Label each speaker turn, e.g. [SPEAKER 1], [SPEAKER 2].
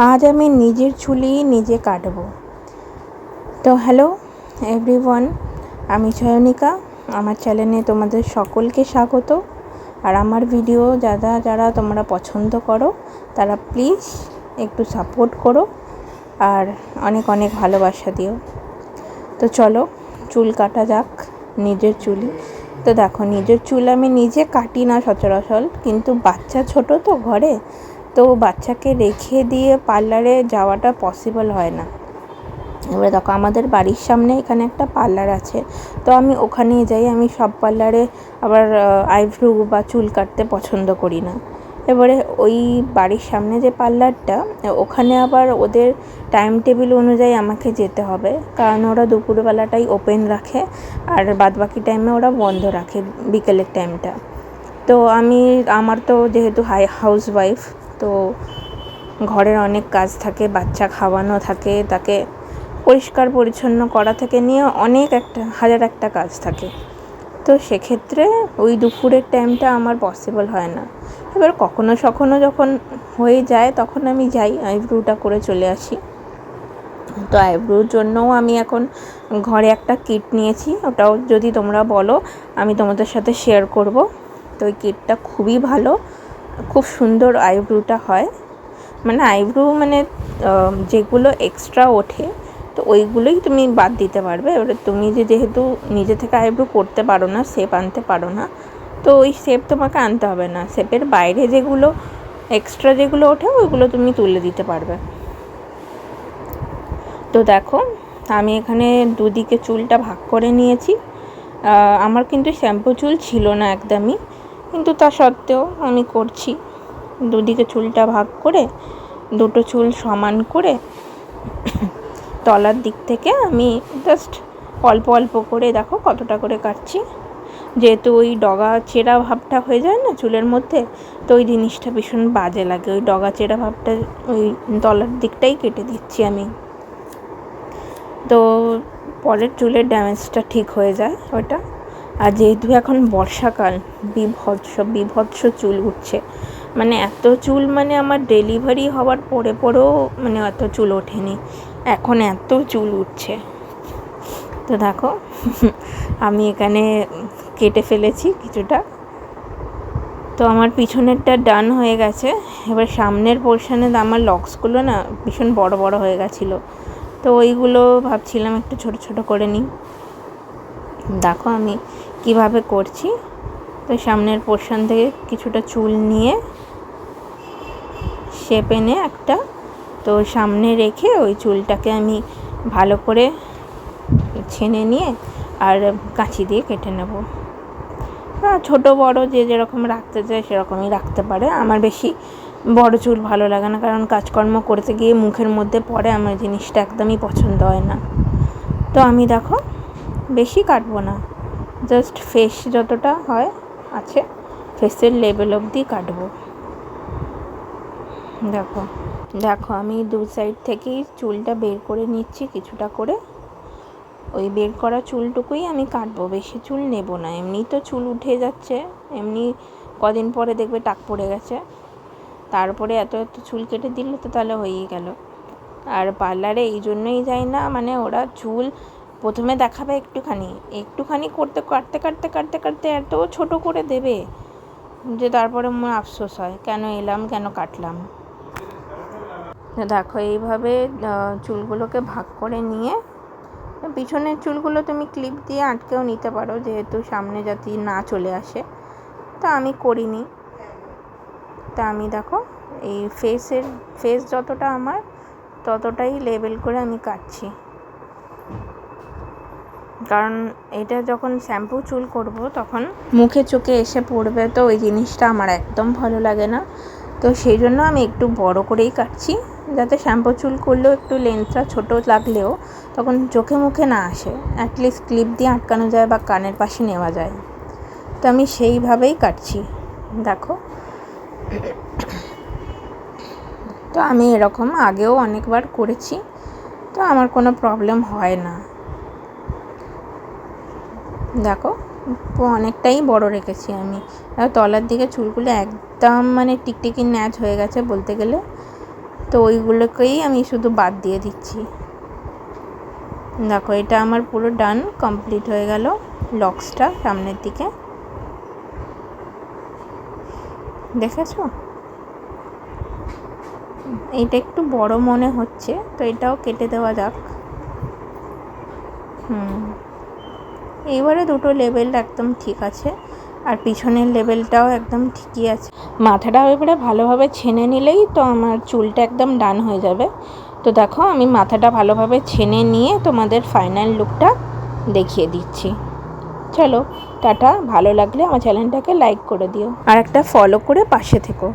[SPEAKER 1] আজ আমি নিজের চুলই নিজে কাটবো। তো হ্যালো এভরিওয়ান, আমি চয়নিকা। আমার চ্যানেলে তোমাদের সকলকে স্বাগত। আর আমার ভিডিও যারা তোমরা পছন্দ করো তারা প্লিজ একটু সাপোর্ট করো আর অনেক অনেক ভালোবাসা দিও। তো চলো চুল কাটা যাক, নিজের চুলই। তো দেখো, নিজের চুল আমি নিজে কাটি না সচরাচর, কিন্তু বাচ্চা ছোট তো ঘরে, তো বাচ্চাকে রেখে দিয়ে পার্লারে যাওয়াটা পসিবল হয় না। এবারে দেখো, আমাদের বাড়ির সামনে এখানে একটা পার্লার আছে, তো আমি ওখানেই যাই। আমি সব পার্লারে আবার আইব্রু বা চুল কাটতে পছন্দ করি না। এবারে ওই বাড়ির সামনে যে পার্লারটা, ওখানে আবার ওদের টাইম টেবিল অনুযায়ী আমাকে যেতে হবে, কারণ ওরা দুপুরবেলাটাই ওপেন রাখে আর বাদবাকি টাইমে ওরা বন্ধ রাখে, বিকেলের টাইমটা। তো আমার তো যেহেতু হাউসওয়াইফ, তো ঘরের অনেক কাজ থাকে, বাচ্চা খাওয়ানো থাকে, তাকে পরিষ্কার পরিচ্ছন্ন করা থেকে নিয়ে হাজার একটা কাজ থাকে। তো সেক্ষেত্রে ওই দুপুরের টাইমটা আমার পসিবল হয় না। এবার কখনো যখন হয়ে যায় তখন আমি যাই, আইব্রুটা করে চলে আসি। তো আইব্রোর জন্যও আমি এখন ঘরে একটা কিট নিয়েছি, ওটাও যদি তোমরা বলো আমি তোমাদের সাথে শেয়ার করব। তো ওই কিটটা খুবই ভালো, খুব সুন্দর আইব্রোটা হয়। আইব্রো যেগুলো এক্সট্রা ওঠে, তো ওইগুলোই তুমি বাদ দিতে পারবে। এবারে তুমি যেহেতু নিজে থেকে আইব্রো করতে পারো না, শেপ আনতে পারো না, তো ওই শেপ তোমাকে আনতে হবে না। শেপের বাইরে যেগুলো এক্সট্রা যেগুলো ওঠে ওইগুলো তুমি তুলে দিতে পারবে। তো দেখো, আমি এখানে দুদিকে চুলটা ভাগ করে নিয়েছি। আমার কিন্তু শ্যাম্পু চুল ছিল না একদমই, কিন্তু তা সত্ত্বেও আমি করছি। দুদিকে চুলটা ভাগ করে দুটো চুল সমান করে তলার দিক থেকে আমি জাস্ট অল্প অল্প করে, দেখো কতটা করে কাটছি। যেহেতু ওই ডগা চেরা ভাবটা হয়ে যায় না চুলের মধ্যে, তো ওই জিনিসটা ভীষণ বাজে লাগে। ওই ডগা চেরা ভাবটা ওই তলার দিকটাই কেটে দিচ্ছি আমি। তো পরের চুলের ড্যামেজটা ঠিক হয়ে যায় ওটা। আর যেহেতু এখন বর্ষাকাল, বিভৎস চুল উঠছে, এত চুল, আমার ডেলিভারি হওয়ার পরেও এত চুল ওঠেনি, এখন এত চুল উঠছে। তো দেখো, আমি এখানে কেটে ফেলেছি কিছুটা। তো আমার পিছনেরটা ডান হয়ে গেছে। এবার সামনের পোর্শনে আমার লক্সগুলো না ভীষণ বড় বড় হয়ে গেছিলো, তো ওইগুলো ভাবছিলাম একটু ছোট ছোট করে নিই। দেখো আমি কিভাবে করছি। তো সামনের পোর্শন থেকে কিছুটা চুল নিয়ে শেপ এনে একটা, তো সামনে রেখে ওই চুলটাকে আমি ভালো করে ছেনে নিয়ে আর কাঁচি দিয়ে কেটে নেব। ছোটো বড় যে যেরকম রাখতে চায় সেরকমই রাখতে পারে। আমার বেশি বড় চুল ভালো লাগে না, কারণ কাজকর্ম করতে গিয়ে মুখের মধ্যে পড়ে, আমার জিনিসটা একদমই পছন্দ হয় না। তো আমি দেখো বেশি কাটবো না, জাস্ট ফেস যতটা হয় আছে ফেসের লেভেল অবধি কাটবো। দেখো আমি দু সাইড থেকেই চুলটা বের করে নিচ্ছি কিছুটা করে। ওই বের করা চুলটুকুই আমি কাটবো, বেশি চুল নেব না। এমনি তো চুল উঠে যাচ্ছে, এমনি কদিন পরে দেখবে টাক পড়ে গেছে, তারপরে এত চুল কেটে দিলে তো তাহলে হয়েই গেল। আর পার্লারে এই জন্যই যাই না, ওরা চুল প্রথমে দেখাবে একটুখানি কাটতে এত ছোট করে দেবে যে তারপরে আমার আফসোস হয়, কেন এলাম, কেন কাটলাম। দেখো এইভাবে চুলগুলোকে ভাগ করে নিয়ে, পিছনের চুলগুলো তুমি ক্লিপ দিয়ে আটকেও নিতে পারো, যেহেতু সামনে যাতে না চলে আসে। তা আমি করিনি। তা আমি দেখো এই ফেস যতটা আমার, ততটাই লেবেল করে আমি কাটছি, কারণ এটা যখন শ্যাম্পু চুল করব তখন মুখে চোখে এসে পড়বে, তো ওই জিনিসটা আমার একদম ভালো লাগে না। তো সেই জন্য আমি একটু বড় করেই কাটছি, যাতে শ্যাম্পু চুল করলেও একটু লেন্থটা ছোটো লাগলেও তখন চোখে মুখে না আসে, অ্যাটলিস্ট ক্লিপ দিয়ে আটকানো যায় বা কানের পাশে নেওয়া যায়। তো আমি সেইভাবেই কাটছি। দেখো, তো আমি এরকম আগেও অনেকবার করেছি, তো আমার কোনো প্রবলেম হয় না। দেখো অনেকটাই বড় রেখেছি আমি। তলার দিকে চুলগুলো একদম টিকটিকি ন্যাচ হয়ে গেছে বলতে গেলে। তো ওইগুলোকেই আমি শুধু বাদ দিয়ে দিচ্ছি। দেখো এটা আমার পুরো ডান, কমপ্লিট হয়ে গেল লক্সটা সামনের দিকে, দেখেছো? এইটা একটু বড় মনে হচ্ছে, তো এটাও কেটে দেওয়া যাক। এইবারে দুটো লেবেল একদম ঠিক আছে, আর পিছনের লেবেলটাও একদম ঠিকই আছে। মাথাটা এবারে ভালোভাবে ছেনে নিলেই তো আমার চুলটা একদম ডান হয়ে যাবে। তো দেখো আমি মাথাটা ভালোভাবে ছেনে নিয়ে তোমাদের ফাইনাল লুকটা দেখিয়ে দিচ্ছি। চলো টাটা। ভালো লাগলে আমার চ্যানেলটাকে লাইক করে দিও আর একটা ফলো করে পাশে থেকো।